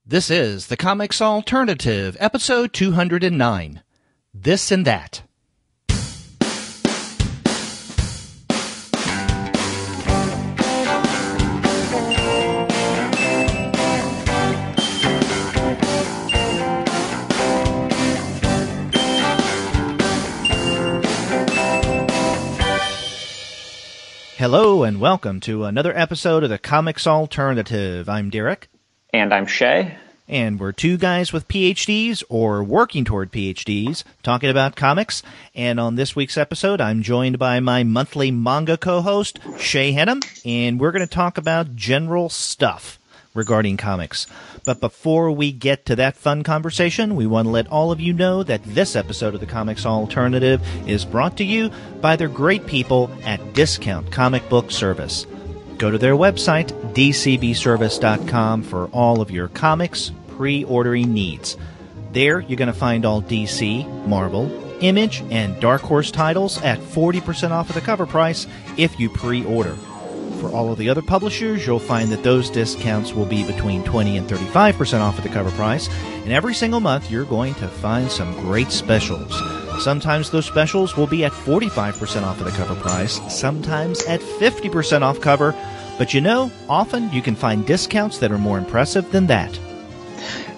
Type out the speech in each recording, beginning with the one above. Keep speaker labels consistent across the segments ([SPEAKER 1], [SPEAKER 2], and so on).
[SPEAKER 1] This is the Comics Alternative, episode 209, This and That. Hello and welcome to another episode of the Comics Alternative. I'm Derek.
[SPEAKER 2] And I'm Shea.
[SPEAKER 1] And we're two guys with PhDs, or working toward PhDs, talking about comics. And on this week's episode, I'm joined by my monthly manga co-host, Shea Hennum, and we're going to talk about general stuff regarding comics. But before we get to that fun conversation, we want to let all of you know that this episode of the Comics Alternative is brought to you by their great people at Discount Comic Book Service. Go to their website, dcbservice.com, for all of your comics pre-ordering needs. There, you're going to find all DC, Marvel, Image, and Dark Horse titles at 40% off of the cover price if you pre-order. For all of the other publishers, you'll find that those discounts will be between 20 and 35% off of the cover price, and every single month you're going to find some great specials. Sometimes those specials will be at 45% off of the cover price, sometimes at 50% off cover, but you know, often you can find discounts that are more impressive than that.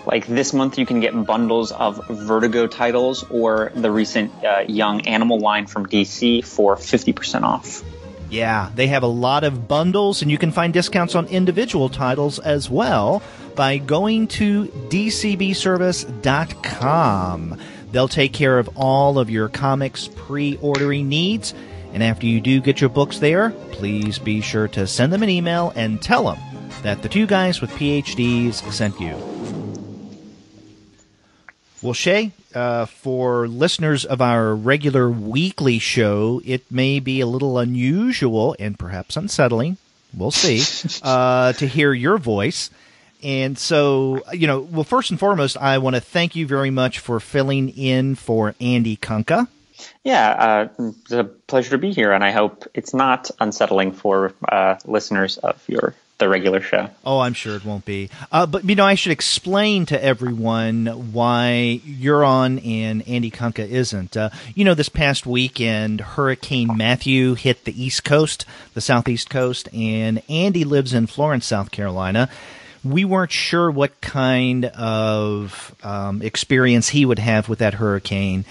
[SPEAKER 2] Like this month you can get bundles of Vertigo titles or the recent Young Animal line from DC for 50% off.
[SPEAKER 1] Yeah, they have a lot of bundles, and you can find discounts on individual titles as well by going to dcbservice.com. They'll take care of all of your comics pre-ordering needs, and after you do get your books there, please be sure to send them an email and tell them that the two guys with PhDs sent you. Well, Shea, for listeners of our regular weekly show, it may be a little unusual and perhaps unsettling, we'll see, to hear your voice. And so, well, first and foremost, I want to thank you very much for filling in for Andy Kunka.
[SPEAKER 2] Yeah, it's a pleasure to be here, and I hope it's not unsettling for listeners of the regular show.
[SPEAKER 1] Oh, I'm sure it won't be. But, I should explain to everyone why you're on and Andy Kunka isn't. This past weekend, Hurricane Matthew hit the East Coast, the Southeast Coast, and Andy lives in Florence, South Carolina. We weren't sure what kind of experience he would have with that hurricane,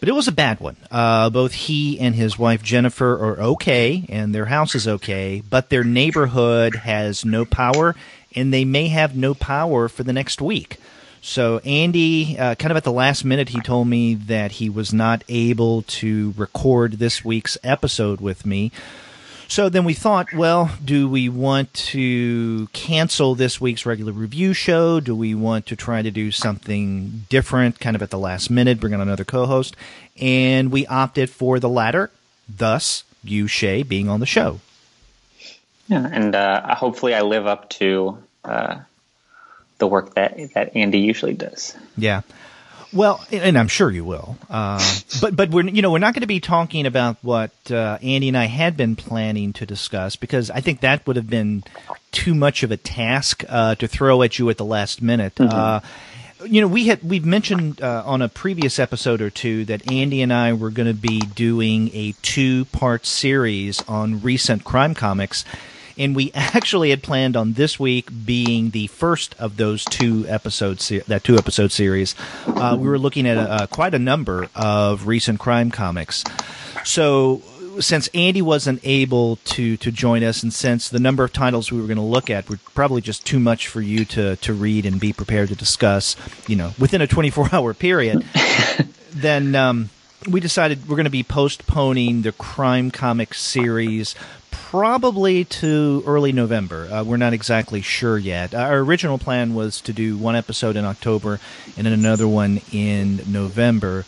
[SPEAKER 1] but it was a bad one. Both he and his wife Jennifer are okay, and their house is okay, but their neighborhood has no power, and they may have no power for the next week. So Andy, kind of at the last minute, he told me that he was not able to record this week's episode with me. So then we thought, well, do we want to cancel this week's regular review show? Do we want to try to do something different, kind of at the last minute, bring on another co-host? And we opted for the latter, thus you, Shea, being on the show.
[SPEAKER 2] Yeah, and hopefully I live up to the work that Andy usually does.
[SPEAKER 1] Yeah. Well, and I'm sure you will. But we're not going to be talking about what Andy and I had been planning to discuss, because I think that would have been too much of a task to throw at you at the last minute. Mm-hmm. We've mentioned on a previous episode or two that Andy and I were going to be doing a 2-part series on recent crime comics. And we actually had planned on this week being the first of those 2-episode series. We were looking at quite a number of recent crime comics. So since Andy wasn't able to join us, and since the number of titles we were going to look at were probably just too much for you to read and be prepared to discuss, within a 24-hour period, then we decided we're going to be postponing the crime comic series probably to early November. We're not exactly sure yet. Our original plan was to do one episode in October and then another one in November.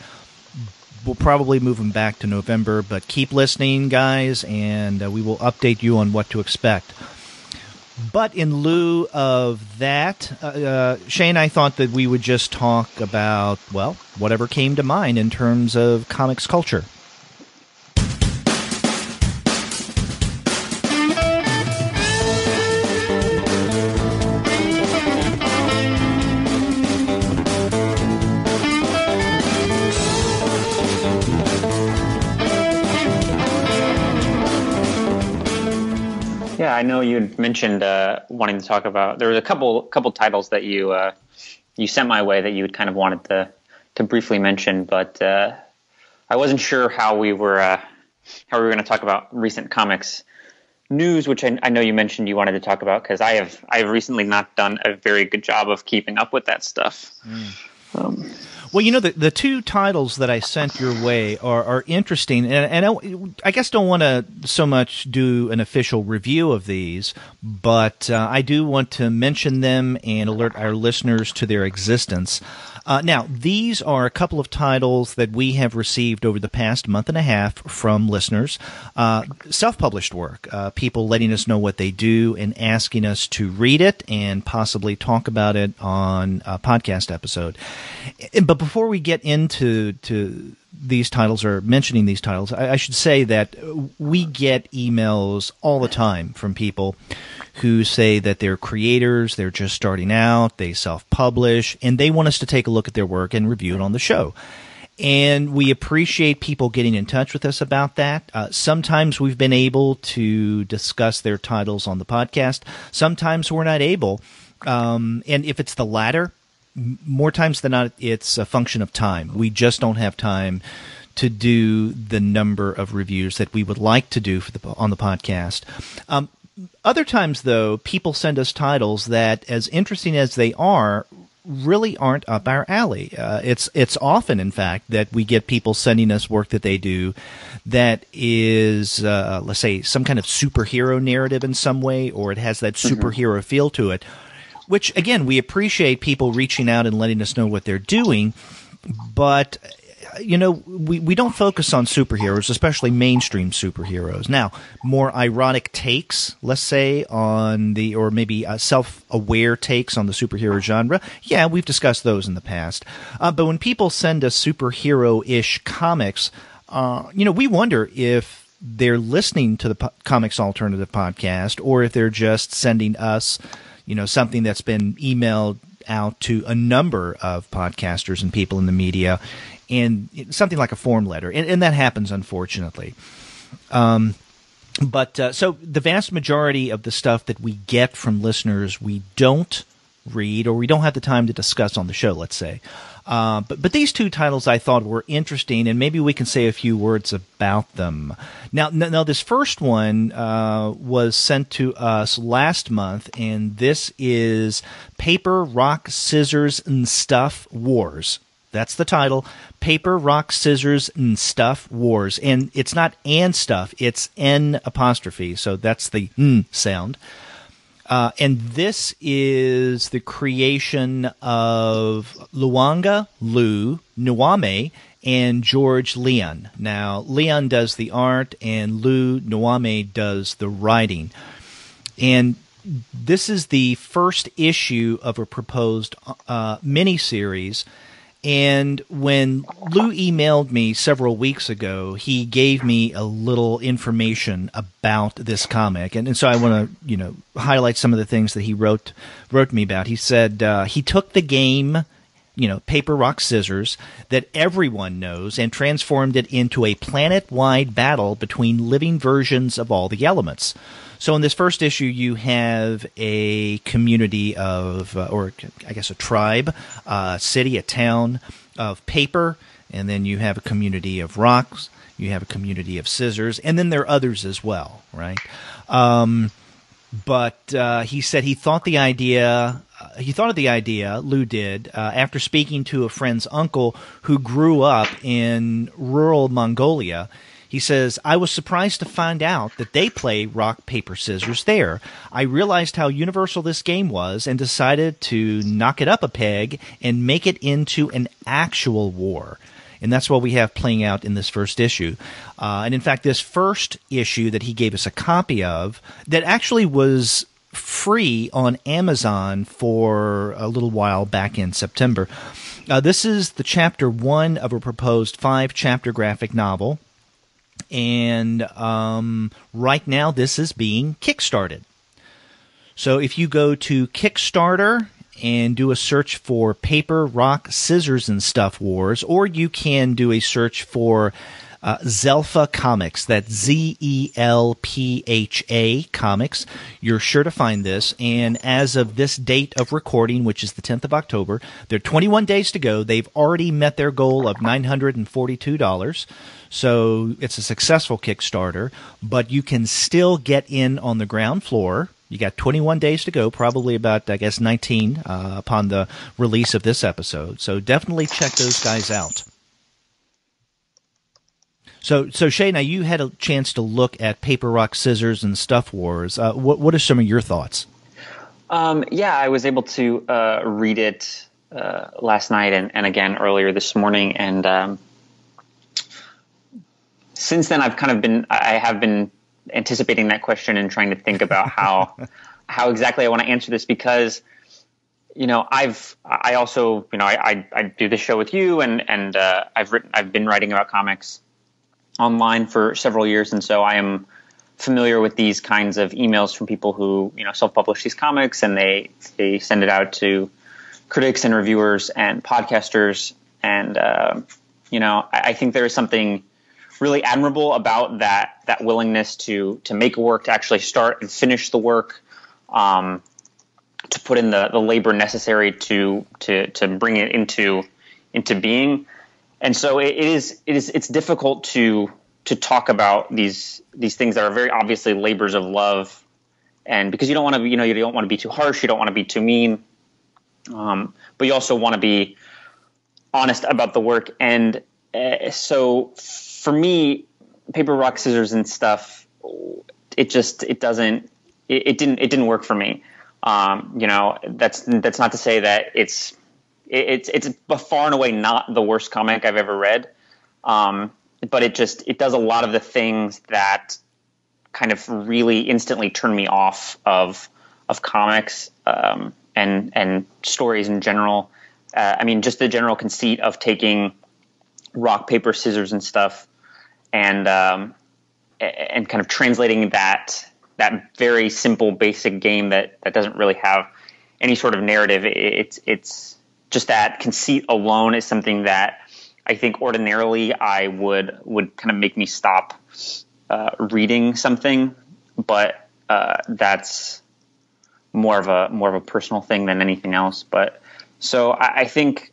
[SPEAKER 1] We'll probably move them back to November, but keep listening, guys, and we will update you on what to expect. But in lieu of that, Shea and I thought that we would just talk about, well, whatever came to mind in terms of comics culture.
[SPEAKER 2] I know you mentioned wanting to talk about. There was a couple titles that you sent my way that you had kind of wanted to briefly mention, but I wasn't sure how we were going to talk about recent comics news, which I know you mentioned you wanted to talk about, because I've recently not done a very good job of keeping up with that stuff.
[SPEAKER 1] Well, the two titles that I sent your way are interesting, and I guess don't want to so much do an official review of these, but I do want to mention them and alert our listeners to their existence. Now, these are a couple of titles that we have received over the past month and a half from listeners, self-published work, people letting us know what they do and asking us to read it and possibly talk about it on a podcast episode. But before we get into these titles or mentioning these titles, I should say that we get emails all the time from people who say that they're creators, they're just starting out, they self-publish, and they want us to take a look at their work and review it on the show. And we appreciate people getting in touch with us about that. Sometimes we've been able to discuss their titles on the podcast. Sometimes we're not able. And if it's the latter, more times than not, it's a function of time. We just don't have time to do the number of reviews that we would like to do on the podcast. Other times, though, people send us titles that, as interesting as they are, really aren't up our alley. It's often, in fact, that we get people sending us work that they do that is, let's say, some kind of superhero narrative in some way, or it has that superhero feel to it, which, again, we appreciate people reaching out and letting us know what they're doing, but we don't focus on superheroes, especially mainstream superheroes. Now, more ironic takes, let's say, or maybe self-aware takes on the superhero genre, yeah, we've discussed those in the past. But when people send us superhero-ish comics, we wonder if they're listening to the Comics Alternative podcast, or if they're just sending us, something that's been emailed out to a number of podcasters and people in the media, and something like a form letter, and that happens, unfortunately. But so the vast majority of the stuff that we get from listeners, we don't read, or we don't have the time to discuss on the show, let's say. But these two titles I thought were interesting, and maybe we can say a few words about them. Now this first one was sent to us last month, and this is Paper, Rock, Scissors, and Stuff Wars. That's the title, Paper, Rock, Scissors, and Stuff Wars. And it's not "and stuff," it's N apostrophe, so that's the N sound. And this is the creation of Luanga Lu Nwame and George Leon. Now, Leon does the art, and Lu Nwame does the writing. And this is the first issue of a proposed miniseries. And when Lou emailed me several weeks ago, he gave me a little information about this comic. And so I want to, highlight some of the things that he wrote me about. He said he took the game, Paper, Rock, Scissors, that everyone knows, and transformed it into a planet-wide battle between living versions of all the elements. So in this first issue, you have a community of, or I guess a tribe, a city, a town of paper, and then you have a community of rocks, you have a community of scissors, and then there are others as well, right? But he said he thought of the idea, Lou did, after speaking to a friend's uncle who grew up in rural Mongolia. He says, I was surprised to find out that they play rock, paper, scissors there. I realized how universal this game was and decided to knock it up a peg and make it into an actual war. And that's what we have playing out in this first issue. And in fact, this first issue that he gave us a copy of, that actually was free on Amazon for a little while back in September. This is the chapter 1 of a proposed 5-chapter graphic novel. And right now, this is being kickstarted. So if you go to Kickstarter and do a search for Paper, Rock, Scissors, and Stuff Wars, or you can do a search for Zelpha Comics. That's Zelpha Comics. You're sure to find this. And as of this date of recording, which is the 10th of October, there are 21 days to go. They've already met their goal of $942. So it's a successful Kickstarter, but you can still get in on the ground floor. You got 21 days to go, probably about, 19 upon the release of this episode. So definitely check those guys out. So Shea, now you had a chance to look at Paper, Rock, Scissors, and Stuff Wars. What are some of your thoughts?
[SPEAKER 2] Yeah, I was able to read it last night and again earlier this morning. And since then, I have been anticipating that question and trying to think about how exactly I want to answer this, because I do this show with you, and I've been writing about comics online for several years, and so I am familiar with these kinds of emails from people who self-publish these comics, and they send it out to critics and reviewers and podcasters, and I think there is something really admirable about that willingness to make work, to actually start and finish the work, to put in the labor necessary to bring it into being. And so it's difficult to talk about these things that are very obviously labors of love, and because you don't want to you don't want to be too harsh, you don't want to be too mean, but you also want to be honest about the work. And so for me, Paper, Rock, Scissors, and Stuff, it didn't work for me. That's not to say that it's far and away not the worst comic I've ever read. But it does a lot of the things that kind of really instantly turn me off of comics, and stories in general. Just the general conceit of taking rock, paper, scissors, and stuff, and kind of translating that very simple, basic game that doesn't really have any sort of narrative. It's just that conceit alone is something that I think ordinarily I would kind of make me stop reading something, but that's more of a personal thing than anything else. But so I think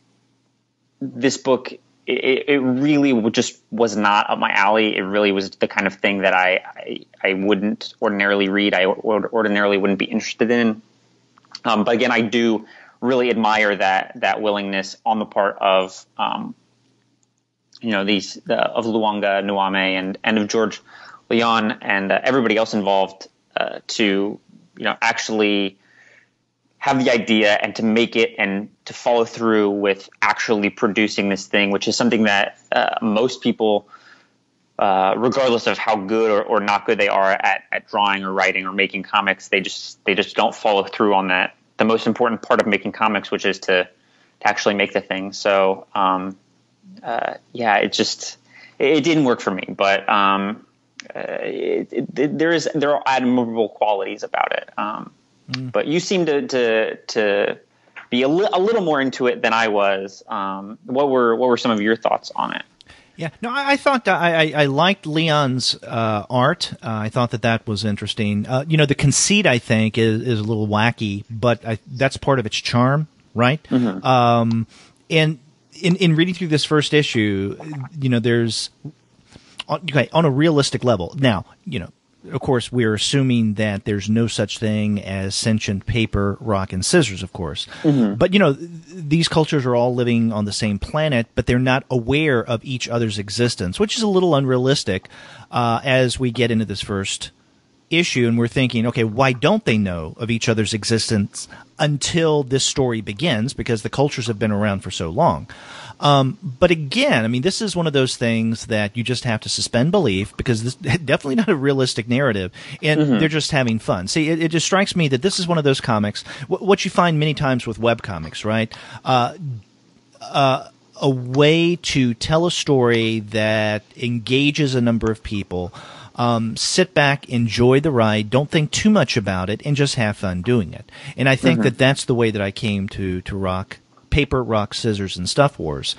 [SPEAKER 2] this book, it really just was not up my alley. It really was the kind of thing that I wouldn't ordinarily read. I ordinarily wouldn't be interested in. But again, I do really admire that willingness on the part of of Luanga Nuame and of George Leon and everybody else involved to actually have the idea and to make it and to follow through with actually producing this thing, which is something that most people, regardless of how good or not good they are at drawing or writing or making comics, they just don't follow through on that. The most important part of making comics, which is to actually make the thing. So, it didn't work for me, but there are admirable qualities about it. But you seem to be a little more into it than I was. What were some of your thoughts on it?
[SPEAKER 1] Yeah, no, I thought I liked Leon's art. I thought that was interesting. The conceit, I think, is a little wacky, but that's part of its charm, right? Mm-hmm. And in reading through this first issue, there's on a realistic level. Now, of course, we're assuming that there's no such thing as sentient paper, rock, and scissors, of course. Mm-hmm. But, these cultures are all living on the same planet, but they're not aware of each other's existence, which is a little unrealistic as we get into this first issue. And we're thinking, okay, why don't they know of each other's existence until this story begins? Because the cultures have been around for so long. But again, this is one of those things that you just have to suspend belief, because this is definitely not a realistic narrative, and mm-hmm. they're just having fun. See, it just strikes me that this is one of those comics, what you find many times with webcomics, right? A way to tell a story that engages a number of people. Sit back, enjoy the ride, don't think too much about it, and just have fun doing it. And I think mm-hmm. that's the way that I came to Paper, Rock, Scissors, and Stuff Wars.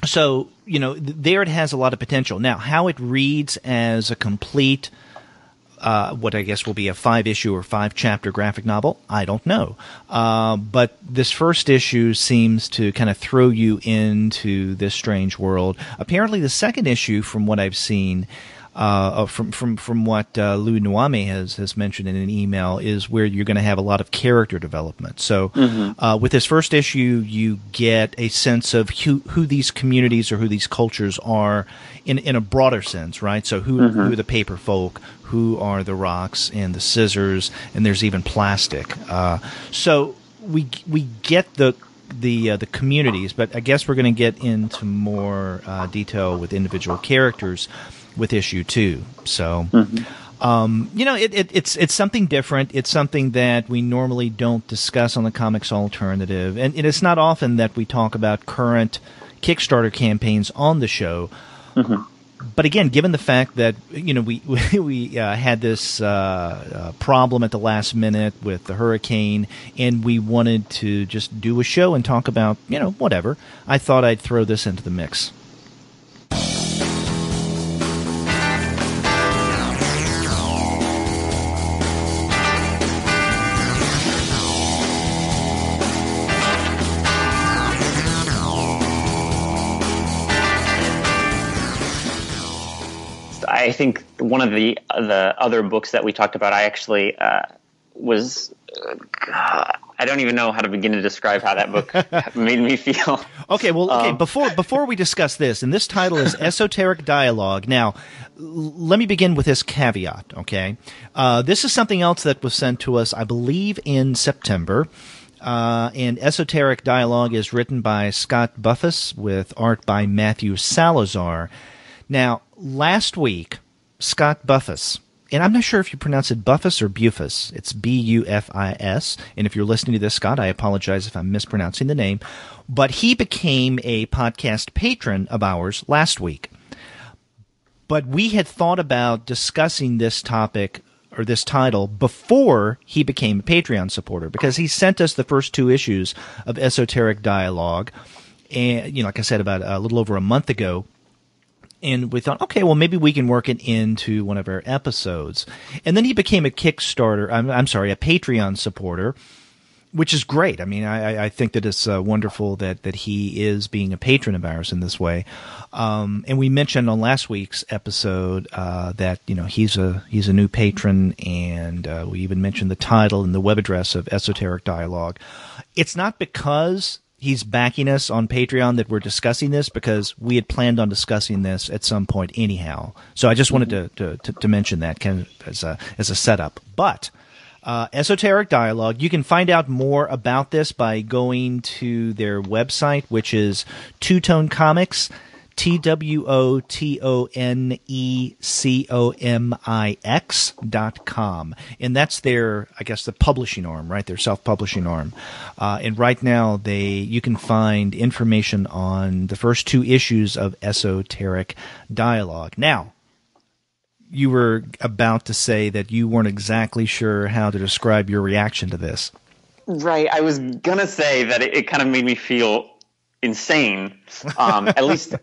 [SPEAKER 1] So, there it has a lot of potential. Now, how it reads as a complete, what I guess will be a 5-issue or 5-chapter graphic novel, I don't know. But this first issue seems to kind of throw you into this strange world. Apparently, the second issue, from what I've seen, from what Lou Nuame has mentioned in an email, is where you're going to have a lot of character development. So with this first issue, you get a sense of who these communities or who these cultures are in a broader sense, right? So who are the paper folk, who are the rocks and the scissors, and there's even plastic. So we get the communities, but I guess we're going to get into more detail with individual characters with issue 2. So, it's something different. It's something that we normally don't discuss on the Comics Alternative, and it's not often that we talk about current Kickstarter campaigns on the show. But again, given the fact that we had this problem at the last minute with the hurricane, and we wanted to just do a show and talk about whatever, I thought I'd throw this into the mix.
[SPEAKER 2] I think one of the other books that we talked about, I actually was. I don't even know how to begin to describe how that book made me feel.
[SPEAKER 1] Okay, well, before we discuss this, and this title is Esoteric Dialogue. Now, let me begin with this caveat. Okay, this is something else that was sent to us, I believe, in September. And Esoteric Dialogue is written by Scott Buffus with art by Matthew Salazar. Now, last week, Scott Buffus, and I'm not sure if you pronounce it Buffus or Bufus. It's Bufis. And if you're listening to this, Scott, I apologize if I'm mispronouncing the name. But he became a podcast patron of ours last week. But we had thought about discussing this topic or this title before he became a Patreon supporter, because he sent us the first 2 issues of Esoteric Dialogue, and like I said, about a little over a month ago. And we thought, okay, well, maybe we can work it into one of our episodes. And then he became a Kickstarter, a Patreon supporter, which is great. I mean, I think that it's wonderful that he is being a patron of ours in this way. And we mentioned on last week's episode that he's a new patron, and we even mentioned the title and the web address of Esoteric Dialogue. It's not because he's backing us on Patreon that we're discussing this, because we had planned on discussing this at some point anyhow. So I just wanted to mention that kind of as a setup. But Esoteric Dialogue, you can find out more about this by going to their website, which is Two Tone Comics, TWOTONECOMIX.com. And that's their, I guess, the publishing arm, right? Their self-publishing arm. And right now you can find information on the first 2 issues of Esoteric Dialogue. Now, you were about to say that you weren't exactly sure how to describe your reaction to this.
[SPEAKER 2] Right. I was going to say that it kind of made me feel insane. At least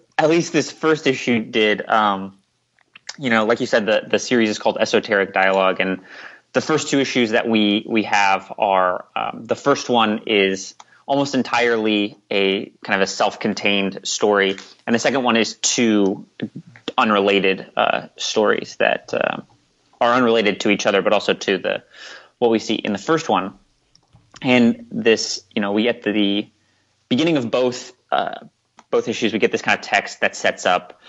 [SPEAKER 2] this first issue did. Like you said, the series is called Esoteric Dialogue, and the first 2 issues that we have are the first one is almost entirely a kind of a self-contained story, and the second one is 2 unrelated stories that are unrelated to each other, but also to what we see in the first one. And this, we get the beginning of both issues, we get this kind of text that sets up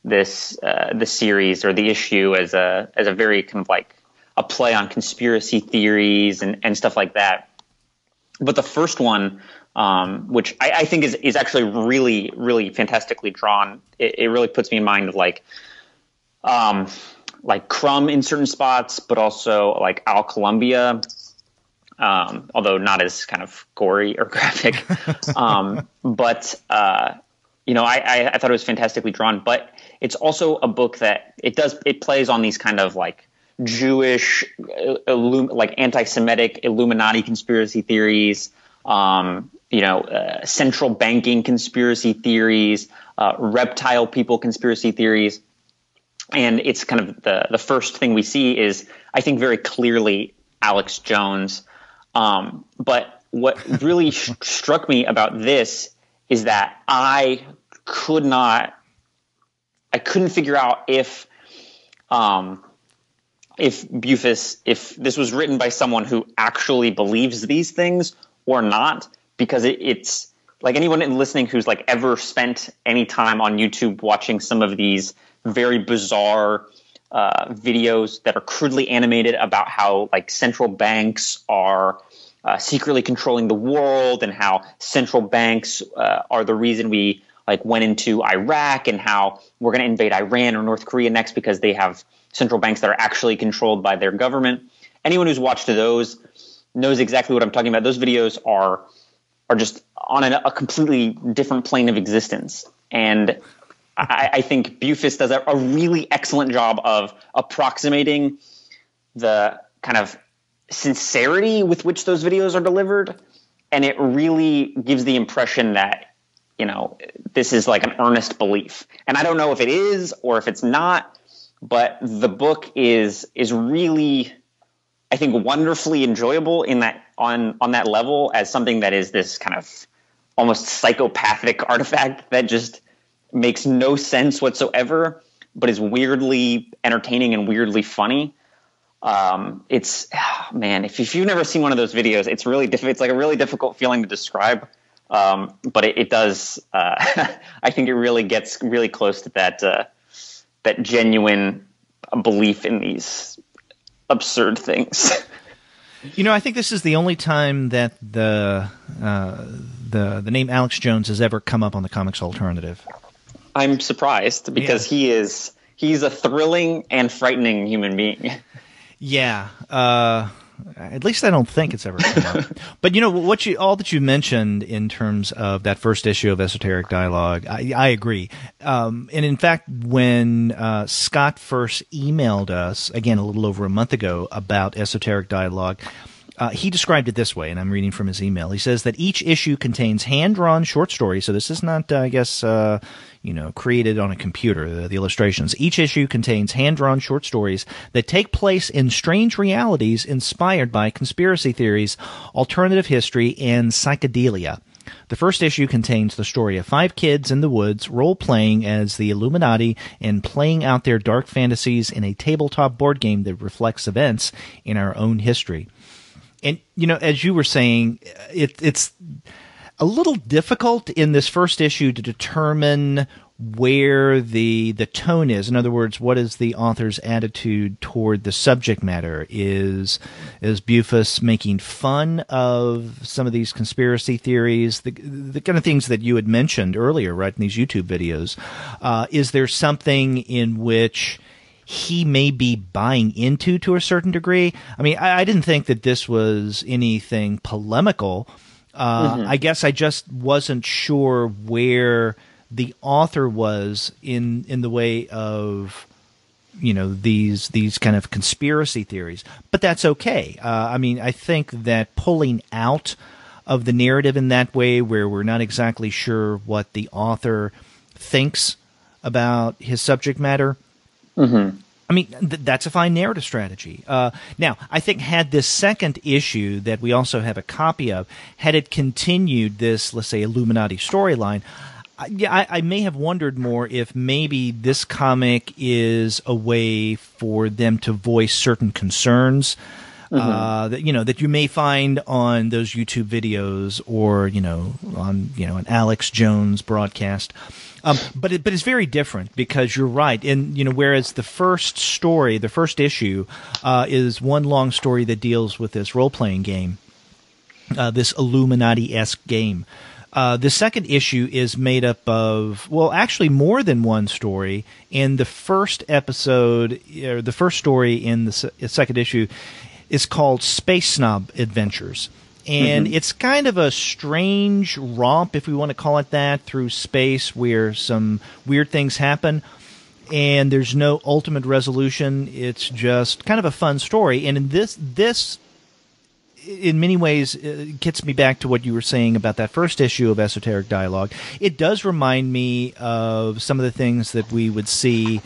[SPEAKER 2] this the series or the issue as a very kind of like a play on conspiracy theories and stuff like that. But the first one, which I think is actually really, really fantastically drawn, it really puts me in mind of like Crumb in certain spots, but also like Al Columbia. Although not as kind of gory or graphic. But I thought it was fantastically drawn, but it's also a book that it plays on these kind of like Jewish, like anti-Semitic Illuminati conspiracy theories, central banking conspiracy theories, reptile people conspiracy theories. And it's kind of the first thing we see is, I think, very clearly Alex Jones. But what really struck me about this is that I couldn't figure out if Bufus, if this was written by someone who actually believes these things or not, because it's like anyone listening who's like ever spent any time on YouTube watching some of these very bizarre videos that are crudely animated about how like central banks are secretly controlling the world, and how central banks are the reason we like went into Iraq, and how we're going to invade Iran or North Korea next because they have central banks that are actually controlled by their government. Anyone who's watched those knows exactly what I'm talking about. Those videos are just on a completely different plane of existence. And I think Bufus does a really excellent job of approximating the kind of sincerity with which those videos are delivered. And it really gives the impression that, this is like an earnest belief. And I don't know if it is or if it's not, but the book is really, I think, wonderfully enjoyable in that on that level, as something that is this kind of almost psychopathic artifact that just makes no sense whatsoever, but is weirdly entertaining and weirdly funny. If you've never seen one of those videos, it's really it's like a really difficult feeling to describe. But it does. I think it really gets really close to that genuine belief in these absurd things.
[SPEAKER 1] I think this is the only time that the name Alex Jones has ever come up on the Comics Alternative.
[SPEAKER 2] I'm surprised because he's a thrilling and frightening human being.
[SPEAKER 1] Yeah. At least I don't think it's ever come up. But all that you mentioned in terms of that first issue of Esoteric Dialogue, I agree. And in fact, when Scott first emailed us, again, a little over a month ago, about Esoteric Dialogue, he described it this way, and I'm reading from his email. He says that each issue contains hand-drawn short stories. So this is not, created on a computer, the illustrations. Each issue contains hand-drawn short stories that take place in strange realities inspired by conspiracy theories, alternative history, and psychedelia. The first issue contains the story of 5 kids in the woods role-playing as the Illuminati and playing out their dark fantasies in a tabletop board game that reflects events in our own history. And, as you were saying, it's a little difficult in this first issue to determine where the tone is. In other words, what is the author's attitude toward the subject matter? Is Bufus making fun of some of these conspiracy theories, the kind of things that you had mentioned earlier, right, in these YouTube videos? Is there something in which he may be buying into to a certain degree? I mean, I didn't think that this was anything polemical. I guess I just wasn't sure where the author was in the way of, these kind of conspiracy theories. But that's okay. I think that pulling out of the narrative in that way, where we're not exactly sure what the author thinks about his subject matter, that's a fine narrative strategy. Now, I think had this second issue that we also have a copy of, had it continued this, let's say, Illuminati storyline, I may have wondered more if maybe this comic is a way for them to voice certain concerns that you may find on those YouTube videos or on an Alex Jones broadcast. But it's very different because you're right. And, whereas the first issue, is one long story that deals with this role-playing game, this Illuminati-esque game. The second issue is made up of, actually more than one story. In the first episode, or the first story in the second issue is called Space Snob Adventures. And it's kind of a strange romp, if we want to call it that, through space where some weird things happen. And there's no ultimate resolution. It's just kind of a fun story. And in this in many ways gets me back to what you were saying about that first issue of Esoteric Dialogue. It does remind me of some of the things that we would see,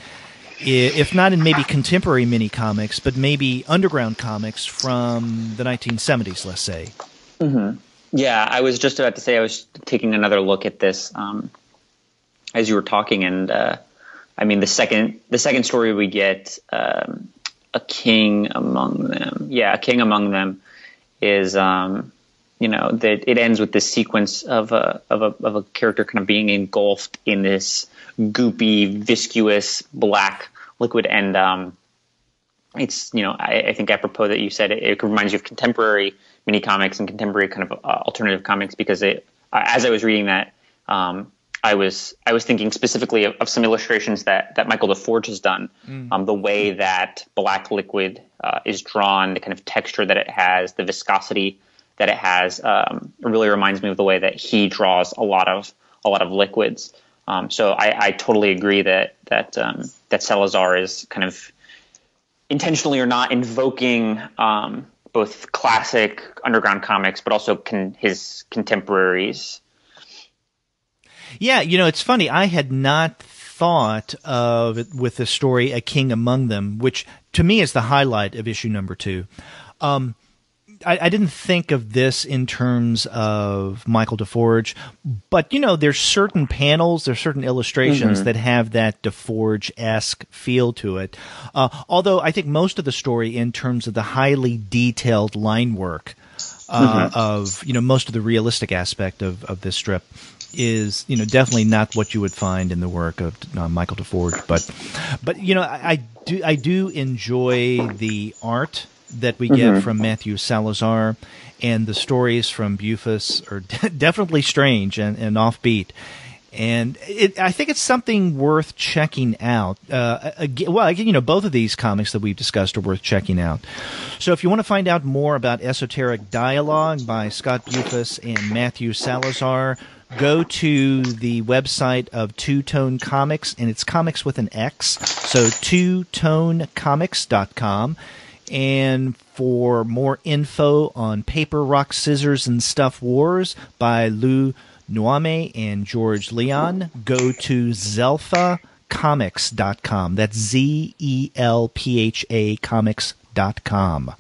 [SPEAKER 1] if not in maybe contemporary mini comics, but maybe underground comics from the 1970s, let's say.
[SPEAKER 2] Mm-hmm. Yeah, I was just about to say I was taking another look at this as you were talking, and I mean the second story we get, A King Among Them. Yeah, A King Among Them is that it ends with this sequence of a character kind of being engulfed in this goopy, viscous black liquid, and it's I think apropos that you said it reminds you of contemporary mini comics and contemporary kind of alternative comics, because as I was reading that, I was thinking specifically of some illustrations that Michael DeForge has done. The way that black liquid is drawn, the kind of texture that it has, the viscosity that it has, really reminds me of the way that he draws a lot of liquids. So I totally agree that Salazar is kind of intentionally or not invoking both classic underground comics, but also his contemporaries.
[SPEAKER 1] Yeah, it's funny. I had not thought of it with the story A King Among Them, which to me is the highlight of issue number 2. I didn't think of this in terms of Michael DeForge, but there's certain panels, there's certain illustrations that have that DeForge-esque feel to it. Although I think most of the story, in terms of the highly detailed line work of most of the realistic aspect of this strip, is definitely not what you would find in the work of Michael DeForge. But I do enjoy the art that we get from Matthew Salazar, and the stories from Bufus are definitely strange and offbeat. And I think it's something worth checking out. Both of these comics that we've discussed are worth checking out. So if you want to find out more about Esoteric Dialogue by Scott Bufus and Matthew Salazar, go to the website of Two Tone Comics, and it's comics with an X, so twotonecomics.com. And for more info on Paper, Rock, Scissors, and Stuff Wars by Lou Nuame and George Leon, go to zelphacomics.com. That's ZELPHA comics.com.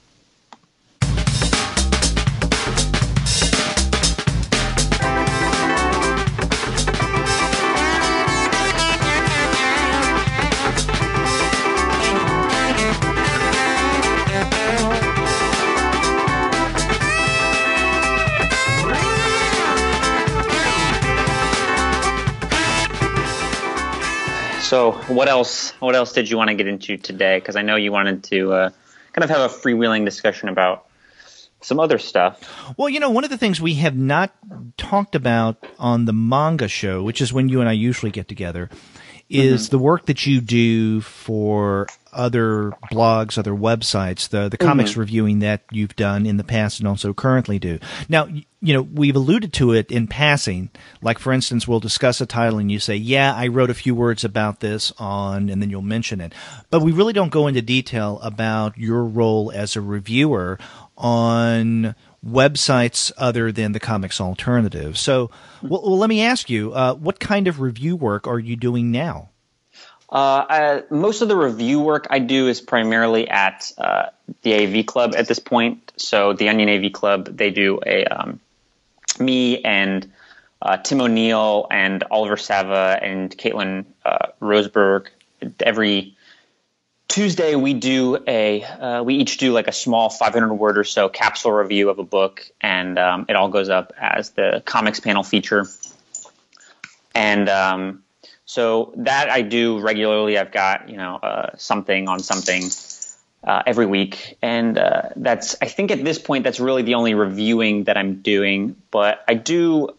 [SPEAKER 2] So what else did you want to get into today? Because I know you wanted to kind of have a freewheeling discussion about some other stuff.
[SPEAKER 1] Well, one of the things we have not talked about on the manga show, which is when you and I usually get together, is the work that you do for other blogs, other websites, the comics reviewing that you've done in the past and also currently do. Now, we've alluded to it in passing. Like, for instance, we'll discuss a title and you say, yeah, I wrote a few words about this and then you'll mention it. But we really don't go into detail about your role as a reviewer on websites other than the Comics Alternative. So, well, let me ask you, what kind of review work are you doing now?
[SPEAKER 2] Most of the review work I do is primarily at the AV Club at this point. So the Onion AV Club, they do me and Tim O'Neill and Oliver Sava and Caitlin Roseberg. Every Tuesday we each do like a small 500 word or so capsule review of a book, and it all goes up as the comics panel feature. And so that I do regularly. I've got something on something every week, and I think at this point that's really the only reviewing that I'm doing. But I do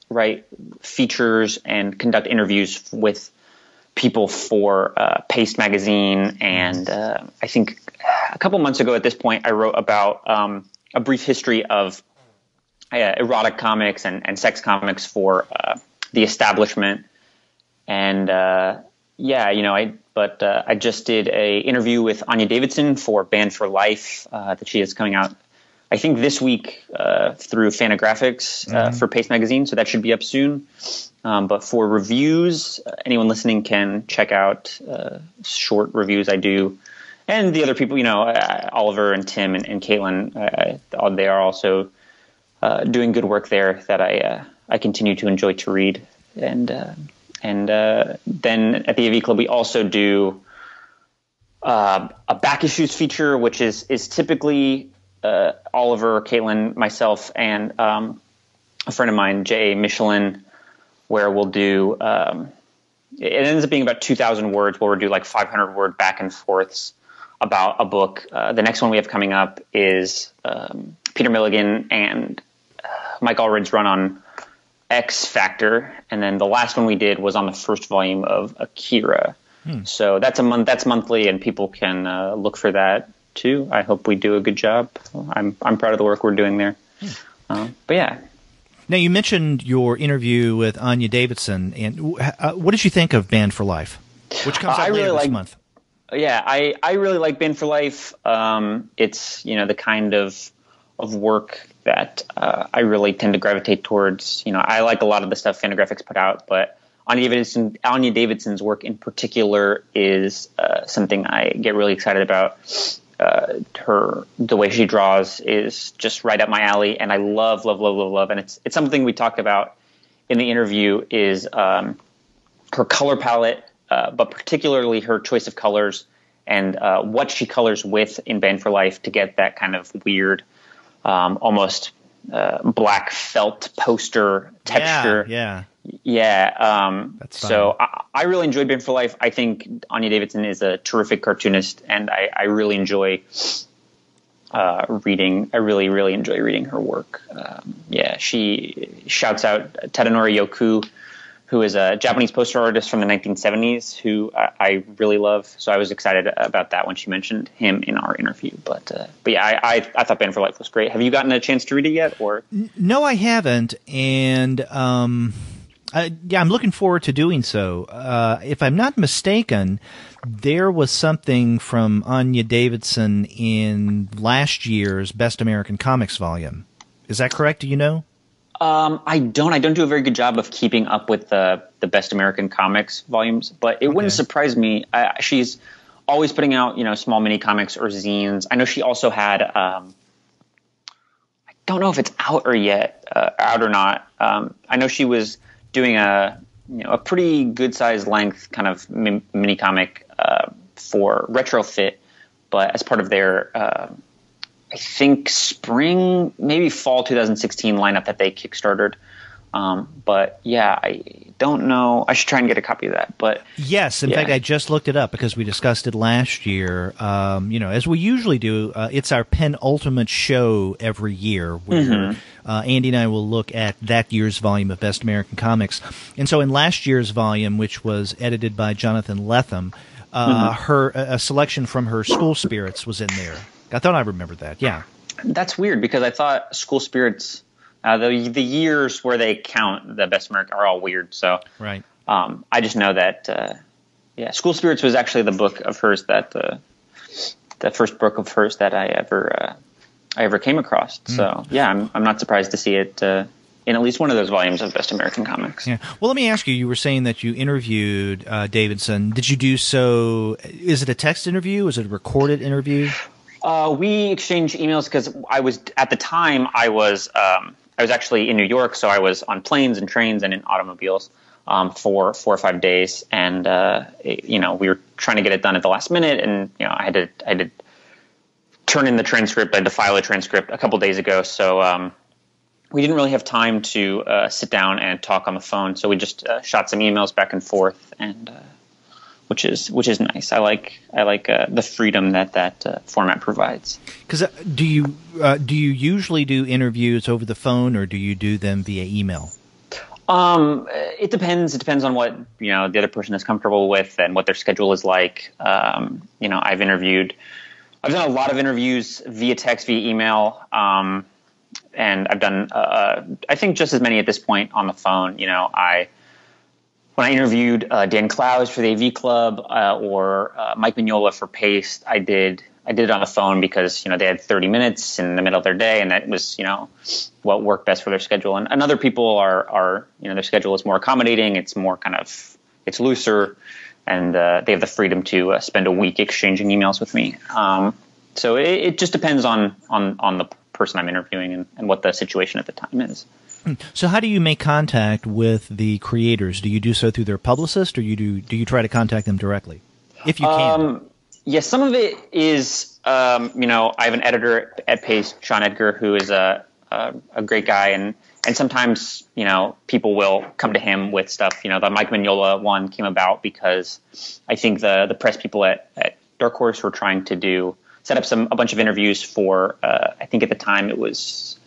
[SPEAKER 2] write features and conduct interviews with people for Paste Magazine, and I think a couple months ago at this point I wrote about a brief history of erotic comics and sex comics for the establishment. And I just did a interview with Anya Davidson for Band for Life that she is coming out I think this week through Fantagraphics for Paste Magazine, so that should be up soon. But for reviews, anyone listening can check out short reviews I do. And the other people, Oliver and Tim and Caitlin, they are also doing good work there that I continue to enjoy to read. And then at the AV Club, we also do a back issues feature, which is typically Oliver, Caitlin, myself, and a friend of mine, J.A. Michelin, where we'll do it ends up being about 2,000 words, where we'll do like 500 word back and forths about a book. The next one we have coming up is Peter Milligan and Mike Allred's run on X Factor, and then the last one we did was on the first volume of Akira. So that's monthly, and people can look for that too. I hope we do a good job. I'm proud of the work we're doing there. But yeah.
[SPEAKER 1] Now, you mentioned your interview with Anya Davidson, and what did you think of Band for Life, which comes out later this month?
[SPEAKER 2] Yeah, I really like Band for Life. It's the kind of work that I really tend to gravitate towards. I like a lot of the stuff Fantagraphics put out, but Anya Davidson's work in particular is something I get really excited about. The way she draws is just right up my alley, and I love. And it's something we talked about in the interview is her color palette, but particularly her choice of colors and what she colors with in Band for Life to get that kind of weird, almost black felt poster texture. So I really enjoyed Band for Life. I think Anya Davidson is a terrific cartoonist, and I really enjoy reading. I really enjoy reading her work. She shouts out Tadanori Yoku, who is a Japanese poster artist from the 1970s, who I really love. So I was excited about that when she mentioned him in our interview. But yeah, I thought Band for Life was great. Have you gotten a chance to read it yet? Or
[SPEAKER 1] no, I haven't, and I'm looking forward to doing so. If I'm not mistaken, there was something from Anya Davidson in last year's Best American Comics volume. Is that correct? Do you know?
[SPEAKER 2] I don't do a very good job of keeping up with the Best American Comics volumes, but it wouldn't surprise me. She's always putting out, small mini comics or zines. I know she also had, I don't know if it's out or not. I know she was doing a pretty good sized length kind of mini comic for Retrofit, but as part of their I think spring, maybe fall 2016 lineup that they kickstarted. But yeah, I don't know. I should try and get a copy of that. But
[SPEAKER 1] yes, in fact, I just looked it up because we discussed it last year. As we usually do, it's our penultimate show every year where Andy and I will look at that year's volume of Best American Comics. And so in last year's volume, which was edited by Jonathan Lethem, a selection from her School Spirits was in there. I thought I remembered that. Yeah,
[SPEAKER 2] that's weird because I thought School Spirits, the years where they count the Best American are all weird. So
[SPEAKER 1] right.
[SPEAKER 2] I just know that School Spirits was actually the book of hers that the first book of hers that I ever came across. So yeah, I'm not surprised to see it in at least one of those volumes of Best American Comics.
[SPEAKER 1] Yeah. Well, let me ask you. You were saying that you interviewed Davidson. Did you do so? Is it a text interview? Is it a recorded interview?
[SPEAKER 2] We exchanged emails because I was actually in New York, so I was on planes and trains and in automobiles for 4 or 5 days, and we were trying to get it done at the last minute, and I had to turn in the transcript. I had to file a transcript a couple days ago, so we didn't really have time to sit down and talk on the phone. So we just shot some emails back and forth, and which is nice. I like the freedom that format provides.
[SPEAKER 1] Because do you usually do interviews over the phone, or do you do them via email?
[SPEAKER 2] It depends. It depends on what the other person is comfortable with and what their schedule is like. I've done a lot of interviews via text, via email, and I've done I think just as many at this point on the phone. When I interviewed Dan Clowes for the AV Club or Mike Mignola for Paste, I did I did it on the phone because, they had 30 minutes in the middle of their day, and that was, what worked best for their schedule. And other people are their schedule is more accommodating. It's more it's looser, and they have the freedom to spend a week exchanging emails with me. So it just depends on the person I'm interviewing and what the situation at the time is.
[SPEAKER 1] So how do you make contact with the creators? Do you do so through their publicist, or do you try to contact them directly, if you can?
[SPEAKER 2] Yes, some of it is, I have an editor at Pace, Sean Edgar, who is a great guy, and sometimes, people will come to him with stuff. The Mike Mignola one came about because I think the press people at Dark Horse were trying to set up a bunch of interviews for, I think at the time it was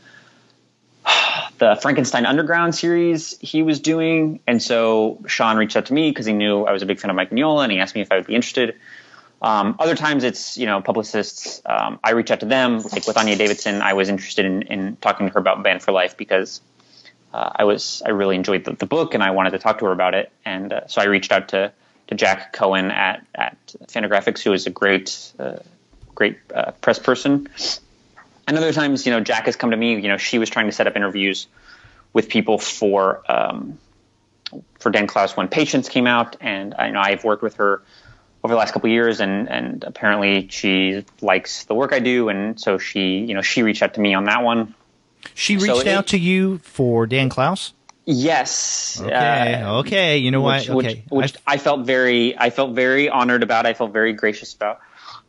[SPEAKER 2] the Frankenstein Underground series he was doing. And so Sean reached out to me because he knew I was a big fan of Mike Mignola, and he asked me if I would be interested. Other times it's, publicists. I reach out to them, like with Anya Davidson. I was interested in talking to her about Band for Life because I really enjoyed the book, and I wanted to talk to her about it. And so I reached out to Jack Cohen at Fantagraphics, who is a great press person. And other times, Jack has come to me. She was trying to set up interviews with people for Dan Clowes when Patience came out, and I've worked with her over the last couple of years, and apparently she likes the work I do, and so she reached out to me on that one.
[SPEAKER 1] She reached out to you for Dan Clowes?
[SPEAKER 2] Yes.
[SPEAKER 1] Okay. You know what? Okay.
[SPEAKER 2] Which I felt very honored about. I felt very gracious about.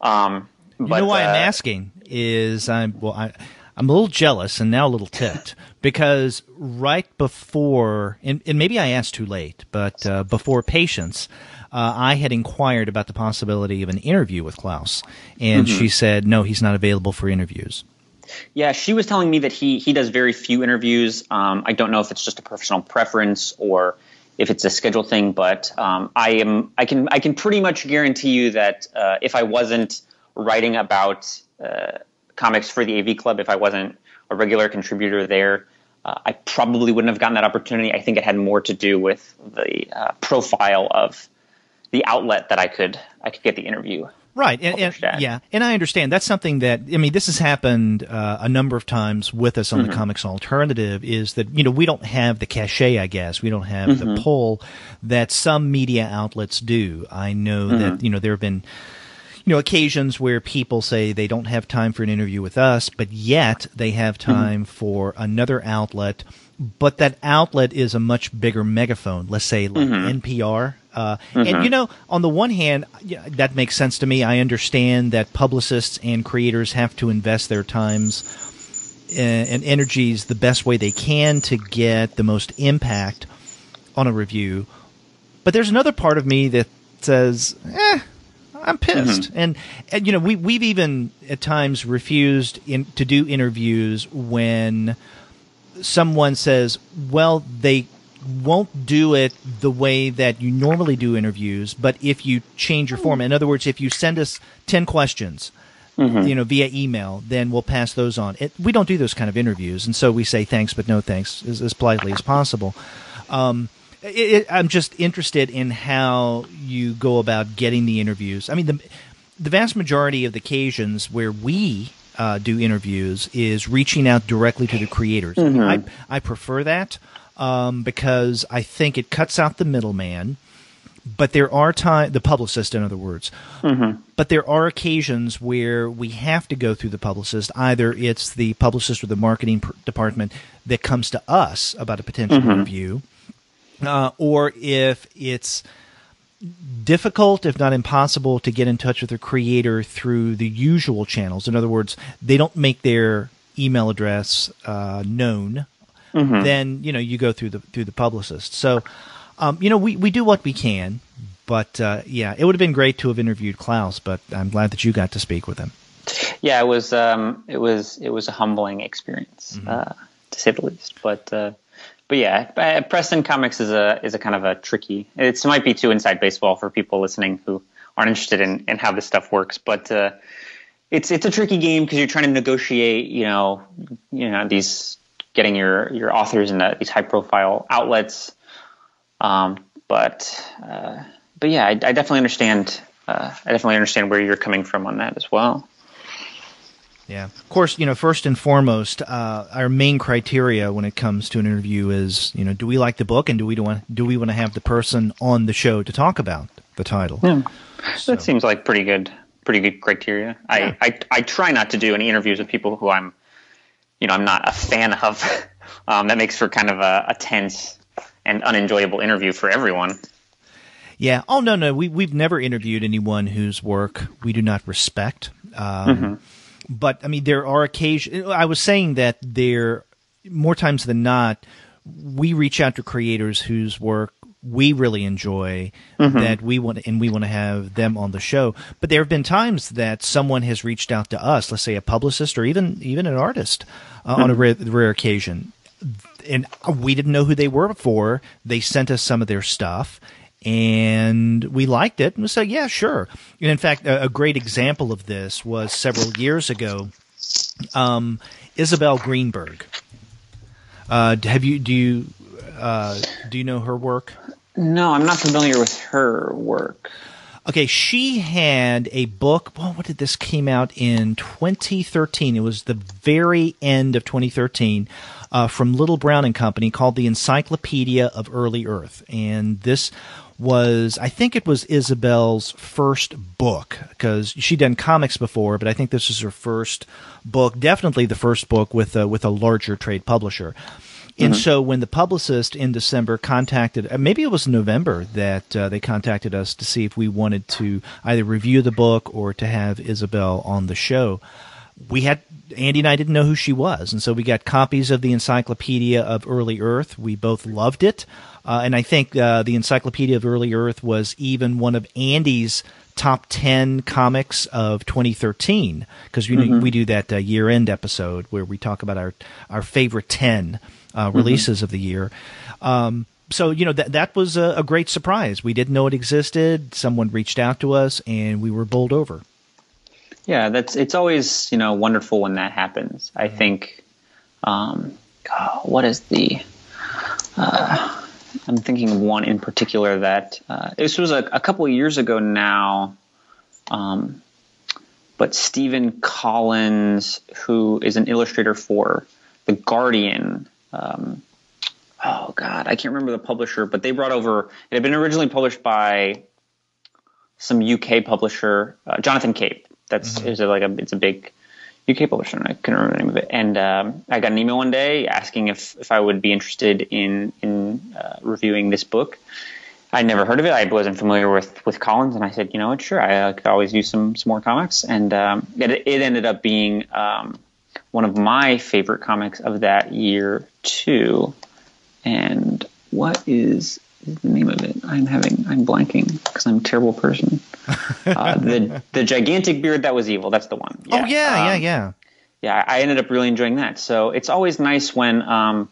[SPEAKER 1] You know why I'm asking is I'm a little jealous and now a little ticked because right before, and maybe I asked too late, but before Patience, I had inquired about the possibility of an interview with Clowes, and she said, no, he's not available for interviews.
[SPEAKER 2] Yeah, she was telling me that he does very few interviews. I don't know if it's just a personal preference or if it's a schedule thing, but I can pretty much guarantee you that if I wasn't writing about comics for the AV Club, if I wasn't a regular contributor there, I probably wouldn't have gotten that opportunity. I think it had more to do with the profile of the outlet that I could get the interview.
[SPEAKER 1] Right, and I understand. That's something that, this has happened a number of times with us on the Comics Alternative, is that, we don't have the cachet, I guess. We don't have the pull that some media outlets do. I know that, there have been, occasions where people say they don't have time for an interview with us, but yet they have time for another outlet, but that outlet is a much bigger megaphone, let's say like NPR. And, on the one hand, that makes sense to me. I understand that publicists and creators have to invest their times and energies the best way they can to get the most impact on a review. But there's another part of me that says, I'm pissed. And we've even at times refused to do interviews when someone says, well, they won't do it the way that you normally do interviews, but if you change your format, in other words, if you send us 10 questions, via email, then we'll pass those on. We don't do those kind of interviews, and so we say thanks, but no thanks, as politely as possible. I'm just interested in how you go about getting the interviews. The vast majority of the occasions where we do interviews is reaching out directly to the creators. I prefer that. Because I think it cuts out the middleman, but there are the publicist, in other words. But there are occasions where we have to go through the publicist. Either it's the publicist or the marketing department that comes to us about a potential interview, or if it's difficult, if not impossible, to get in touch with the creator through the usual channels. In other words, they don't make their email address known. Then you go through the publicist. So we do what we can, but it would have been great to have interviewed Clowes, but I'm glad that you got to speak with him.
[SPEAKER 2] Yeah, it was a humbling experience to say the least. But yeah, Preston Comics is a kind of a tricky. It might be too inside baseball for people listening who aren't interested in how this stuff works, but it's a tricky game because you're trying to negotiate. These. Getting your authors into these high profile outlets, but yeah, I definitely understand. I definitely understand where you're coming from on that as well.
[SPEAKER 1] Yeah. Of course, first and foremost, our main criteria when it comes to an interview is, do we like the book, and do we want to have the person on the show to talk about the title?
[SPEAKER 2] Yeah. So. That seems like pretty good criteria. Yeah. I try not to do any interviews with people who I'm not a fan of. That makes for kind of a tense and unenjoyable interview for everyone.
[SPEAKER 1] Yeah. Oh, no. We've never interviewed anyone whose work we do not respect. But, I mean, there are occasions – I was saying that there – more times than not, we reach out to creators whose work we really enjoy, that we want to have them on the show. But there have been times that someone has reached out to us, let's say a publicist or even an artist, on a rare occasion. And we didn't know who they were before. They sent us some of their stuff. And we liked it, and we said, yeah, sure. And in fact, a great example of this was several years ago. Isabel Greenberg. Do you know her work?
[SPEAKER 2] No, I'm not familiar with her work.
[SPEAKER 1] Okay, she had a book. Well, what did this came out in 2013? It was the very end of 2013. From Little Brown and Company, called The Encyclopedia of Early Earth. And this was, I think it was Isabel's first book, because she'd done comics before, but I think this is her first book, definitely the first book with a larger trade publisher. And so when the publicist in December contacted, maybe it was November, that they contacted us to see if we wanted to either review the book or to have Isabel on the show, Andy and I didn't know who she was, and so we got copies of the Encyclopedia of Early Earth. We both loved it, and I think the Encyclopedia of Early Earth was even one of Andy's top 10 comics of 2013, because we do that year-end episode where we talk about our favorite 10 releases of the year. So, that was a great surprise. We didn't know it existed. Someone reached out to us, and we were bowled over.
[SPEAKER 2] Yeah, it's always, wonderful when that happens. I think, what is I'm thinking of one in particular that, this was a couple of years ago now, but Stephen Collins, who is an illustrator for The Guardian, I can't remember the publisher, but they brought over, it had been originally published by some UK publisher, Jonathan Cape. It's a big UK publisher, and I couldn't remember the name of it. And I got an email one day asking if I would be interested in reviewing this book. I'd never heard of it. I wasn't familiar with Collins, and I said, sure, I could always use some more comics. And it ended up being one of my favorite comics of that year too. And what is the name of it? I'm blanking because I'm a terrible person. The Gigantic Beard That Was Evil. That's the one.
[SPEAKER 1] Yeah. Oh yeah.
[SPEAKER 2] Yeah, I ended up really enjoying that. So it's always nice when a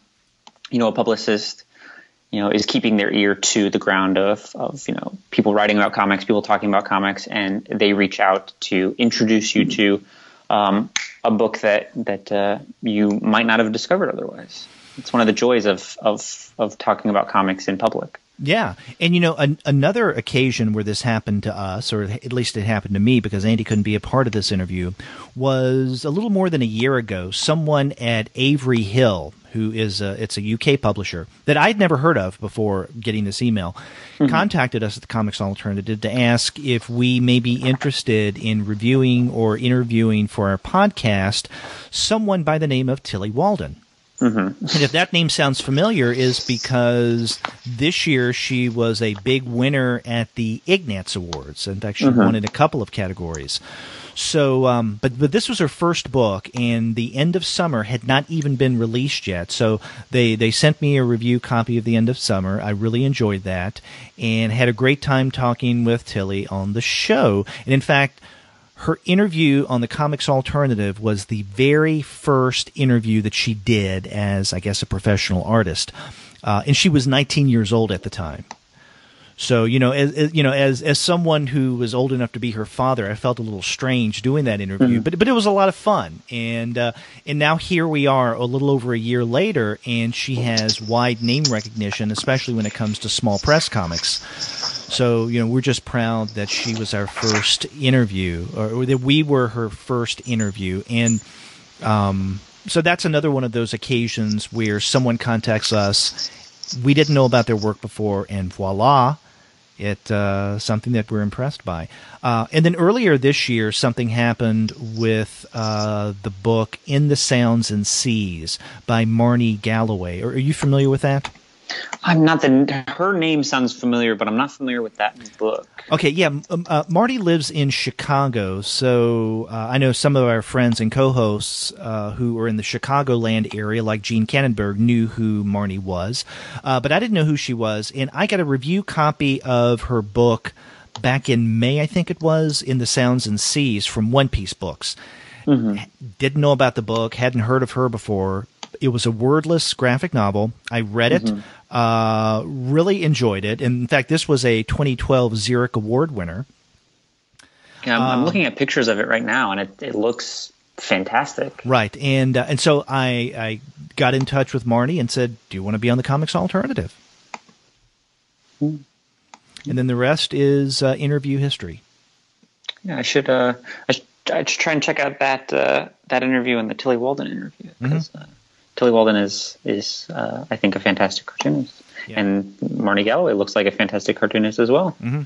[SPEAKER 2] publicist is keeping their ear to the ground of people writing about comics, people talking about comics, and they reach out to introduce you to a book that you might not have discovered otherwise. It's one of the joys of talking about comics in public.
[SPEAKER 1] Yeah. And, another occasion where this happened to us, or at least it happened to me because Andy couldn't be a part of this interview, was a little more than a year ago. Someone at Avery Hill, who is it's a UK publisher that I'd never heard of before getting this email, contacted us at the Comics Alternative to ask if we may be interested in reviewing or interviewing for our podcast someone by the name of Tilly Walden. And if that name sounds familiar, is because this year she was a big winner at the Ignatz Awards. In fact, she won in a couple of categories. So, but this was her first book, and The End of Summer had not even been released yet. So they sent me a review copy of The End of Summer. I really enjoyed that and had a great time talking with Tilly on the show. And in fact, her interview on the Comics Alternative was the very first interview that she did as, I guess, a professional artist. And she was 19 years old at the time. So, as someone who was old enough to be her father, I felt a little strange doing that interview, but it was a lot of fun. And now here we are a little over a year later, and she has wide name recognition, especially when it comes to small press comics. So, we're just proud that she was our first interview, or that we were her first interview. And so that's another one of those occasions where someone contacts us. We didn't know about their work before, and voila, it's something that we're impressed by. And then earlier this year, something happened with the book In the Sounds and Seas by Marnie Galloway. Are you familiar with that?
[SPEAKER 2] I'm not. Her name sounds familiar, but I'm not familiar with that book.
[SPEAKER 1] Okay, yeah. Marty lives in Chicago, so I know some of our friends and co-hosts who are in the Chicagoland area, like Gene Cannonberg, knew who Marty was. But I didn't know who she was, and I got a review copy of her book back in May, I think it was, In the Sounds and Seas from One Piece Books. Mm-hmm. Didn't know about the book, hadn't heard of her before. It was a wordless graphic novel. I read it, really enjoyed it. And in fact, this was a 2012 Xeric Award winner.
[SPEAKER 2] Yeah, I'm looking at pictures of it right now, and it looks fantastic.
[SPEAKER 1] Right. And so I got in touch with Marty and said, do you want to be on the Comics Alternative? And then the rest is interview history. Yeah,
[SPEAKER 2] I should try and check out that interview and the Tilly Walden interview, because Tilly Walden is I think, a fantastic cartoonist, and Marnie Galloway looks like a fantastic cartoonist as well.
[SPEAKER 1] Mm-hmm.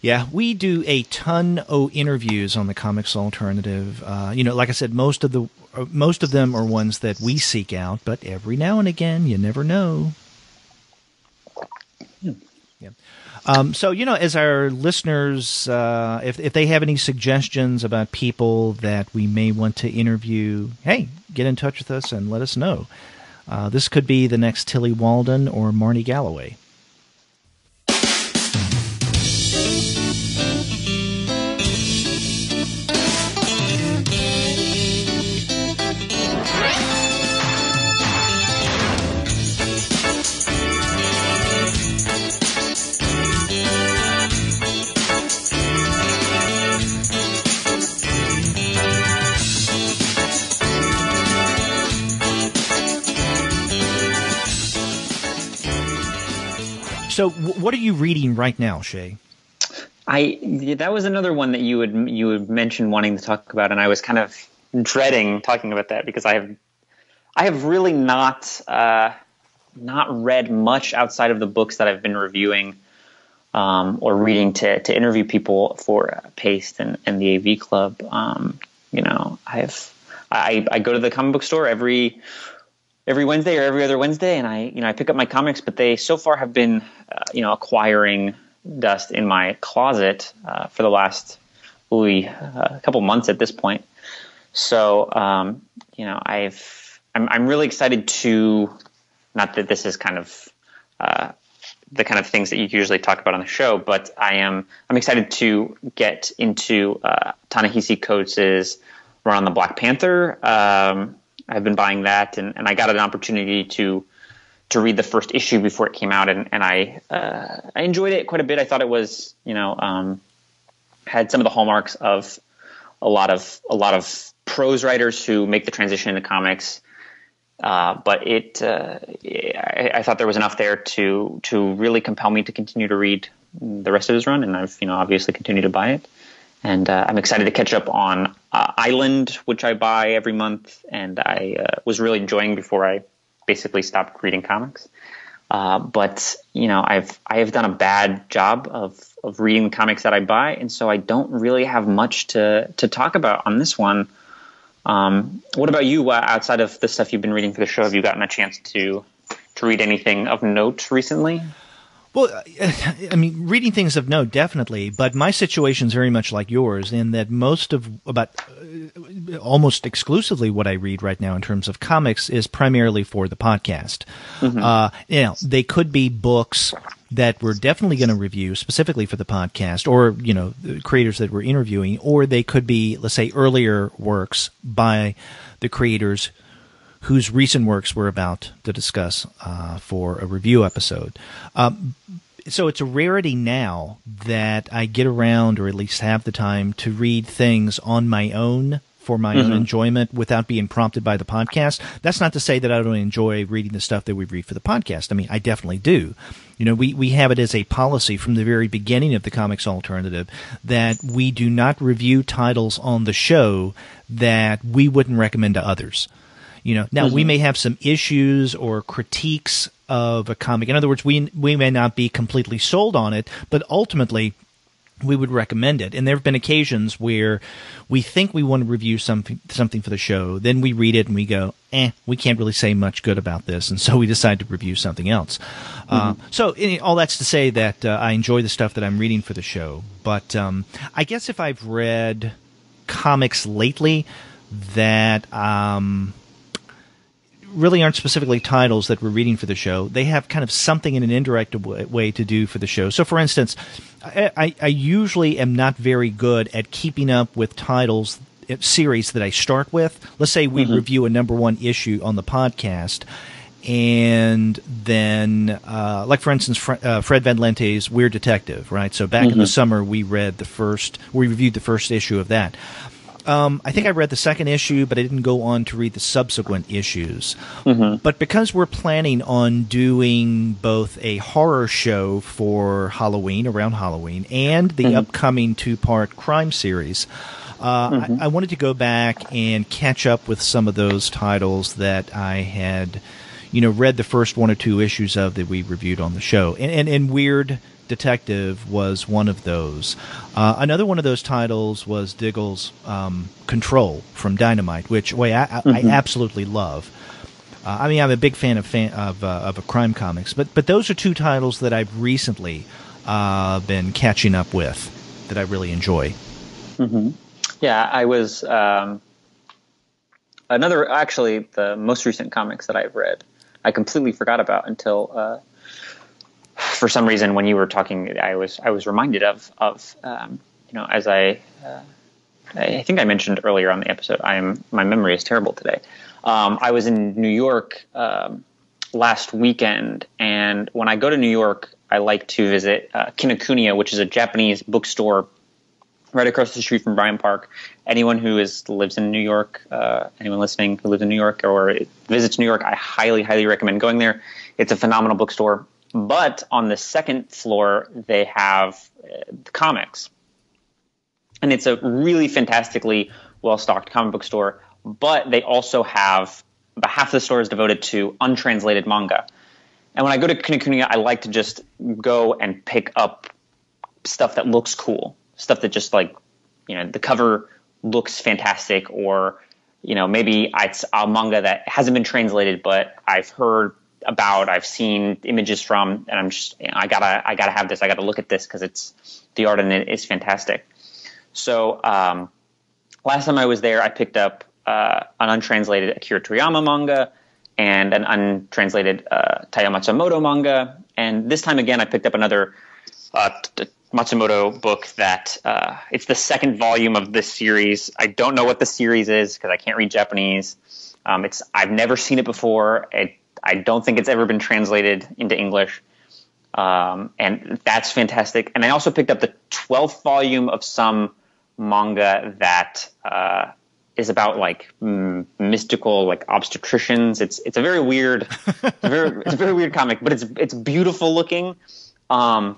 [SPEAKER 1] Yeah, we do a ton of interviews on the Comics Alternative. Like I said, most of them are ones that we seek out, but every now and again, you never know. So, as our listeners, if they have any suggestions about people that we may want to interview, hey, get in touch with us and let us know. This could be the next Tilly Walden or Marnie Galloway. So, what are you reading right now, Shea?
[SPEAKER 2] That was another one that you would mention wanting to talk about, and I was kind of dreading talking about that because I have really not read much outside of the books that I've been reviewing or reading to interview people for Paste and the AV Club. I go to the comic book store every Wednesday or every other Wednesday, and I pick up my comics, but they so far have been acquiring dust in my closet for the last couple months at this point. So I'm really excited to, not that this is kind of the kind of things that you usually talk about on the show, but I'm excited to get into Ta-Nehisi Coates' run on the Black Panther. I've been buying that, and I got an opportunity to read the first issue before it came out, and I enjoyed it quite a bit. I thought it was, had some of the hallmarks of a lot of prose writers who make the transition into comics, but I thought there was enough there to really compel me to continue to read the rest of his run, and I've obviously continued to buy it. And I'm excited to catch up on Island, which I buy every month, and I was really enjoying before I basically stopped reading comics. But I have done a bad job of reading the comics that I buy, and so I don't really have much to talk about on this one. What about you? Outside of the stuff you've been reading for the show, have you gotten a chance to read anything of note recently?
[SPEAKER 1] Well, I mean, reading things of note, definitely, but my situation is very much like yours in that almost exclusively what I read right now in terms of comics is primarily for the podcast. Mm-hmm. They could be books that we're definitely going to review specifically for the podcast, or, the creators that we're interviewing, or they could be, let's say, earlier works by the creators whose recent works we're about to discuss for a review episode. So it's a rarity now that I get around, or at least have the time, to read things on my own for my own enjoyment without being prompted by the podcast. That's not to say that I don't enjoy reading the stuff that we read for the podcast. I mean, I definitely do. You know, we have it as a policy from the very beginning of the Comics Alternative that we do not review titles on the show that we wouldn't recommend to others. You know, now we may have some issues or critiques of a comic. In other words, we may not be completely sold on it, but ultimately we would recommend it. And there have been occasions where we think we want to review something for the show, then we read it and we go, we can't really say much good about this, and so we decide to review something else. So all that's to say that I enjoy the stuff that I'm reading for the show. But I guess if I've read comics lately that really aren't specifically titles that we're reading for the show, they have kind of something in an indirect way to do for the show. So, for instance, I usually am not very good at keeping up with titles, series that I start with. Let's say we review a #1 issue on the podcast, and then, like for instance, Fred Van Lente's Weird Detective, right? So back in the summer, we reviewed the first issue of that. I think I read the second issue, but I didn't go on to read the subsequent issues. But because we're planning on doing both a horror show for Halloween, around Halloween, and the upcoming 2-part crime series, I wanted to go back and catch up with some of those titles that I had, read the first 1 or 2 issues of that we reviewed on the show. And Weird Detective was one of those. Another one of those titles was Diggle's Control from Dynamite, which I absolutely love. I mean, I'm a big fan of crime comics, but those are 2 titles that I've recently been catching up with that I really enjoy.
[SPEAKER 2] Yeah, I was the most recent comics that I've read, I completely forgot about until. For some reason, when you were talking, I was reminded of as I think I mentioned earlier on the episode, my memory is terrible today. I was in New York last weekend, and when I go to New York, I like to visit Kinokuniya, which is a Japanese bookstore right across the street from Bryant Park. Anyone who lives in New York, anyone listening who lives in New York or visits New York, I highly, highly recommend going there. It's a phenomenal bookstore. But on the second floor, they have the comics. And it's a really fantastically well-stocked comic book store. But they also have about half the store is devoted to untranslated manga. And when I go to Kinokuniya, I like to just go and pick up stuff that looks cool. Stuff that just the cover looks fantastic, or, maybe it's a manga that hasn't been translated, but I've heard about, I've seen images from, and I'm just, I gotta have this. I gotta look at this because the art in it is fantastic. So last time I was there, I picked up an untranslated Akira Toriyama manga and an untranslated Taya Matsumoto manga. And this time again, I picked up another Matsumoto book that it's the second volume of this series. I don't know what the series is because I can't read Japanese. I've never seen it before. I don't think it's ever been translated into English. And that's fantastic. And I also picked up the 12th volume of some manga that is about mystical obstetricians. It's a very weird, it's a very weird comic, but it's beautiful looking. And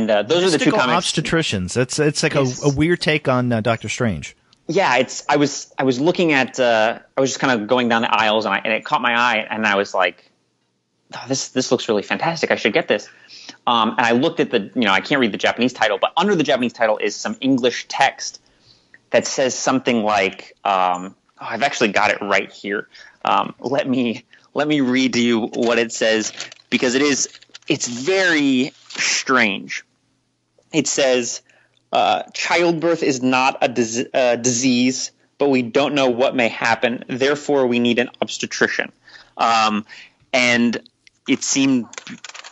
[SPEAKER 2] those are the 2 comics.
[SPEAKER 1] Obstetricians. It's like a weird take on Doctor Strange.
[SPEAKER 2] Yeah, I was looking at I was just kind of going down the aisles and it caught my eye, and I was like, oh, this looks really fantastic. I should get this. And I looked at I can't read the Japanese title, but under the Japanese title is some English text that says something like, I've actually got it right here. Let me read to you what it says, because it's very strange. It says, childbirth is not a disease, but we don't know what may happen. Therefore, we need an obstetrician. And it seemed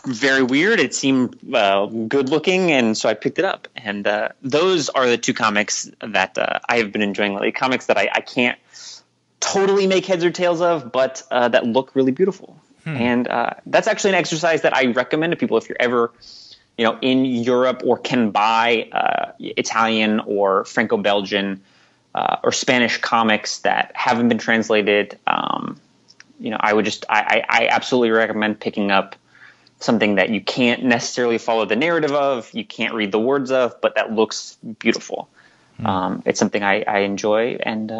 [SPEAKER 2] very weird. It seemed good looking, and so I picked it up. And those are the 2 comics that I have been enjoying lately. Comics that I can't totally make heads or tails of, but that look really beautiful. And that's actually an exercise that I recommend to people if you're ever in Europe or can buy Italian or Franco-Belgian or Spanish comics that haven't been translated, I absolutely recommend picking up something that you can't necessarily follow the narrative of, you can't read the words of, but that looks beautiful. It's something I enjoy, and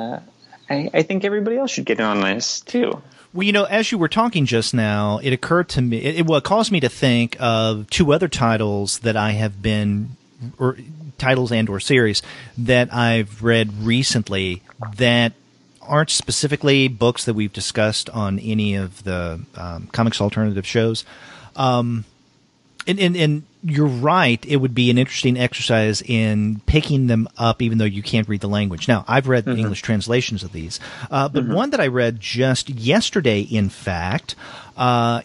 [SPEAKER 2] I think everybody else should get in on this too.
[SPEAKER 1] Well, as you were talking just now, it occurred to me, it caused me to think of two other titles that I have been, or titles and or series that I've read recently that aren't specifically books that we've discussed on any of the Comics Alternative shows. And you're right, it would be an interesting exercise in picking them up even though you can't read the language. Now, I've read the English translations of these, but one that I read just yesterday, in fact,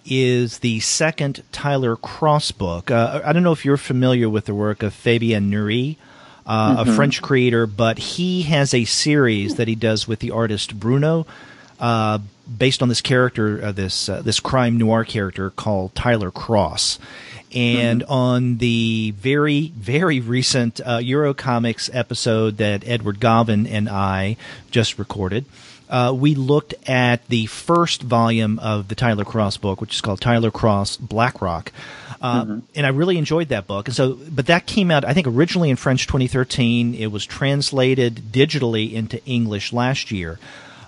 [SPEAKER 1] is the second Tyler Cross book. I don't know if you're familiar with the work of Fabien Nury, a French creator, but he has a series that he does with the artist Bruno, based on this character, this crime noir character called Tyler Cross. And on the very, very recent Eurocomics episode that Edward Govan and I just recorded, we looked at the first volume of the Tyler Cross book, which is called Tyler Cross Blackrock. And I really enjoyed that book. And but that came out, I think, originally in French 2013. It was translated digitally into English last year.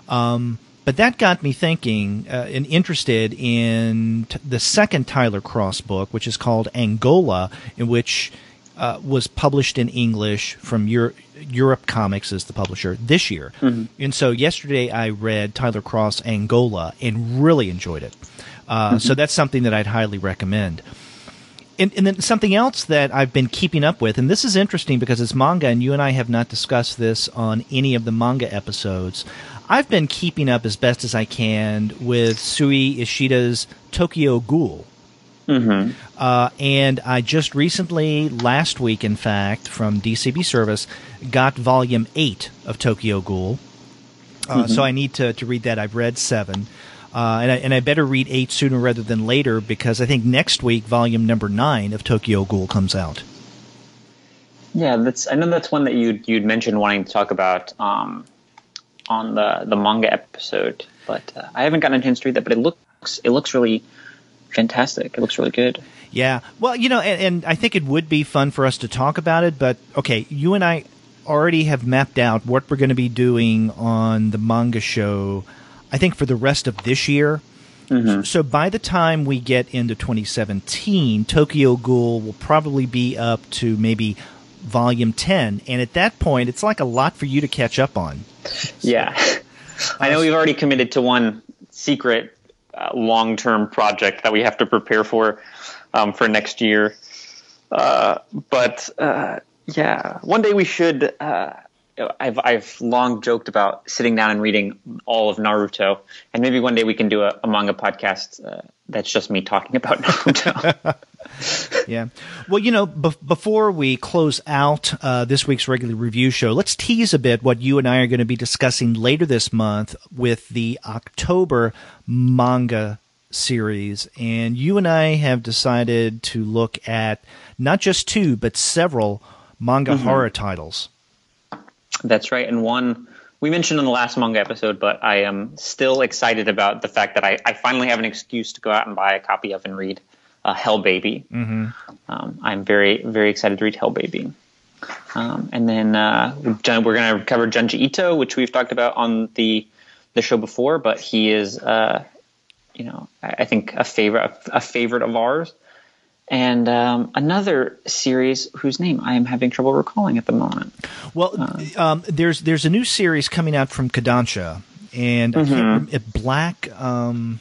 [SPEAKER 1] But that got me thinking and interested in the second Tyler Cross book, which is called Angola, in which was published in English from Europe Comics as the publisher this year. And so yesterday I read Tyler Cross Angola and really enjoyed it. So that's something that I'd highly recommend. And then something else that I've been keeping up with, and this is interesting because it's manga, and you and I have not discussed this on any of the manga episodes. I've been keeping up as best as I can with Sui Ishida's Tokyo Ghoul. And I just recently, last week in fact, from DCB Service, got Volume 8 of Tokyo Ghoul. So I need to read that. I've read 7. And I better read 8 sooner rather than later, because I think next week Volume number 9 of Tokyo Ghoul comes out.
[SPEAKER 2] Yeah, I know that's one that you'd mentioned wanting to talk about on the manga episode, but I haven't gotten a chance to read that. But it looks really fantastic. It looks really good.
[SPEAKER 1] Yeah, well, and I think it would be fun for us to talk about it. But okay, you and I already have mapped out what we're going to be doing on the manga show, I think, for the rest of this year. So by the time we get into 2017, Tokyo Ghoul will probably be up to maybe Volume 10, and at that point, it's like a lot for you to catch up on.
[SPEAKER 2] Yeah. I know we've already committed to one secret long-term project that we have to prepare for next year. But one day we should... I've long joked about sitting down and reading all of Naruto, and maybe one day we can do a manga podcast that's just me talking about Naruto.
[SPEAKER 1] Yeah. Well, before we close out this week's regular review show, let's tease a bit what you and I are going to be discussing later this month with the October manga series. And you and I have decided to look at not just 2, but several manga horror titles.
[SPEAKER 2] That's right. And one we mentioned in the last manga episode, but I am still excited about the fact that I finally have an excuse to go out and buy a copy of and read Hell Baby. I'm very, very excited to read Hell Baby. And then we're going to cover Junji Ito, which we've talked about on the show before, but he is, I think a favorite of ours. And another series whose name I am having trouble recalling at the moment.
[SPEAKER 1] Well, there's a new series coming out from Kodansha, and I can't remember, Black Museum.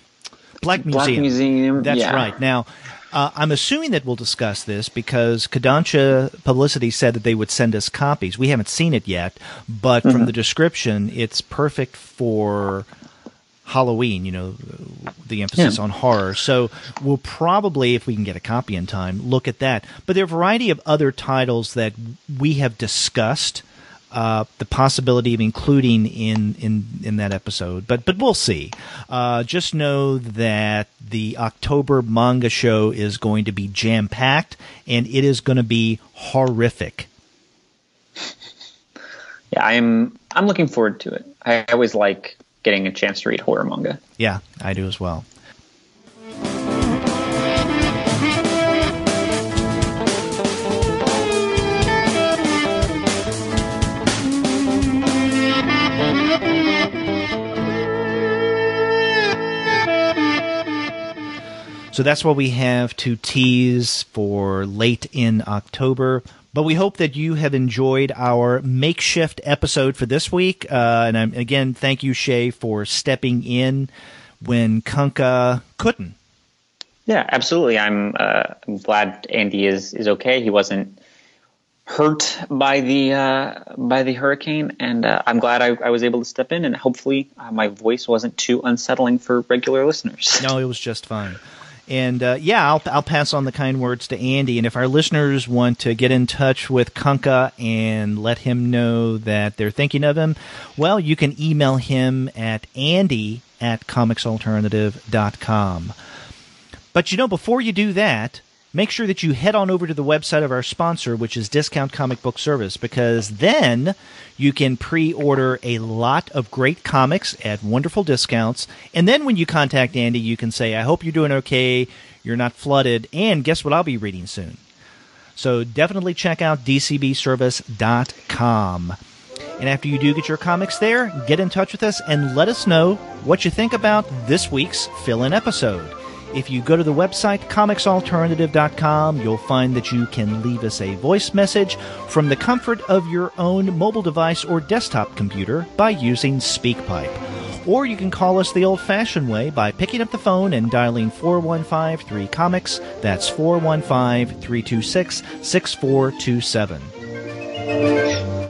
[SPEAKER 2] Black Museum.
[SPEAKER 1] That's right. Now, I'm assuming that we'll discuss this because Kodansha Publicity said that they would send us copies. We haven't seen it yet, but from the description, it's perfect for Halloween, the emphasis on horror. So we'll probably, if we can get a copy in time, look at that. But there are a variety of other titles that we have discussed the possibility of including in that episode. But we'll see. Just know that the October manga show is going to be jam-packed, and it is going to be horrific.
[SPEAKER 2] Yeah, I'm I'm looking forward to it. I always like getting a chance to read horror manga.
[SPEAKER 1] Yeah, I do as well. So that's what we have to tease for late in October. But we hope that you have enjoyed our makeshift episode for this week. Again, thank you, Shea, for stepping in when Kunkka couldn't.
[SPEAKER 2] Yeah, absolutely. I'm glad Andy is okay. He wasn't hurt by the hurricane, and I'm glad I was able to step in. And hopefully, my voice wasn't too unsettling for regular listeners.
[SPEAKER 1] No, it was just fine. And I'll pass on the kind words to Andy. And if our listeners want to get in touch with Kunkka and let him know that they're thinking of him, well, you can email him at andy@comicsalternative.com. But, before you do that, make sure that you head on over to the website of our sponsor, which is Discount Comic Book Service, because then you can pre-order a lot of great comics at wonderful discounts. And then when you contact Andy, you can say, I hope you're doing okay, you're not flooded, and guess what I'll be reading soon. So definitely check out dcbservice.com. And after you do get your comics there, get in touch with us and let us know what you think about this week's fill-in episode. If you go to the website, comicsalternative.com, you'll find that you can leave us a voice message from the comfort of your own mobile device or desktop computer by using SpeakPipe. Or you can call us the old-fashioned way by picking up the phone and dialing 415-3-COMICS. That's 415-326-6427.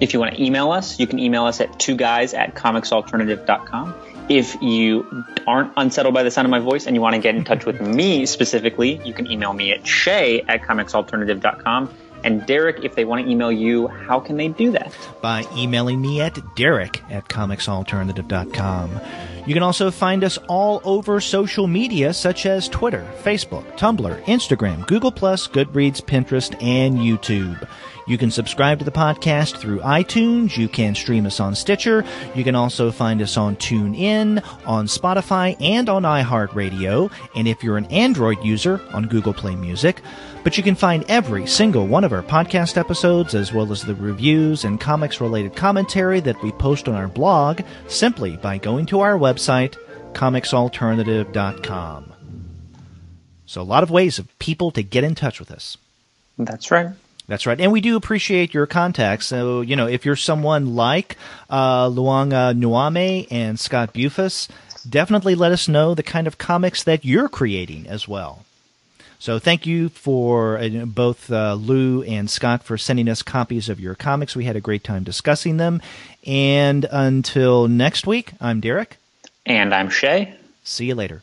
[SPEAKER 2] If you want to email us, you can email us at twoguys@comicsalternative.com. If you aren't unsettled by the sound of my voice and you want to get in touch with me specifically, you can email me at shay@comicsalternative.com. And Derek, if they want to email you, how can they do that?
[SPEAKER 1] By emailing me at derek@comicsalternative.com. You can also find us all over social media such as Twitter, Facebook, Tumblr, Instagram, Google+, Goodreads, Pinterest, and YouTube. You can subscribe to the podcast through iTunes. You can stream us on Stitcher. You can also find us on TuneIn, on Spotify, and on iHeartRadio. And if you're an Android user, on Google Play Music. But you can find every single one of our podcast episodes, as well as the reviews and comics-related commentary that we post on our blog, simply by going to our website, comicsalternative.com. So a lot of ways of people to get in touch with us.
[SPEAKER 2] That's right.
[SPEAKER 1] That's right. And we do appreciate your contacts. So, if you're someone like Luanga Nuame and Scott Bufus, definitely let us know the kind of comics that you're creating as well. So thank you for both Lou and Scott for sending us copies of your comics. We had a great time discussing them. And until next week, I'm Derek.
[SPEAKER 2] And I'm Shay.
[SPEAKER 1] See you later.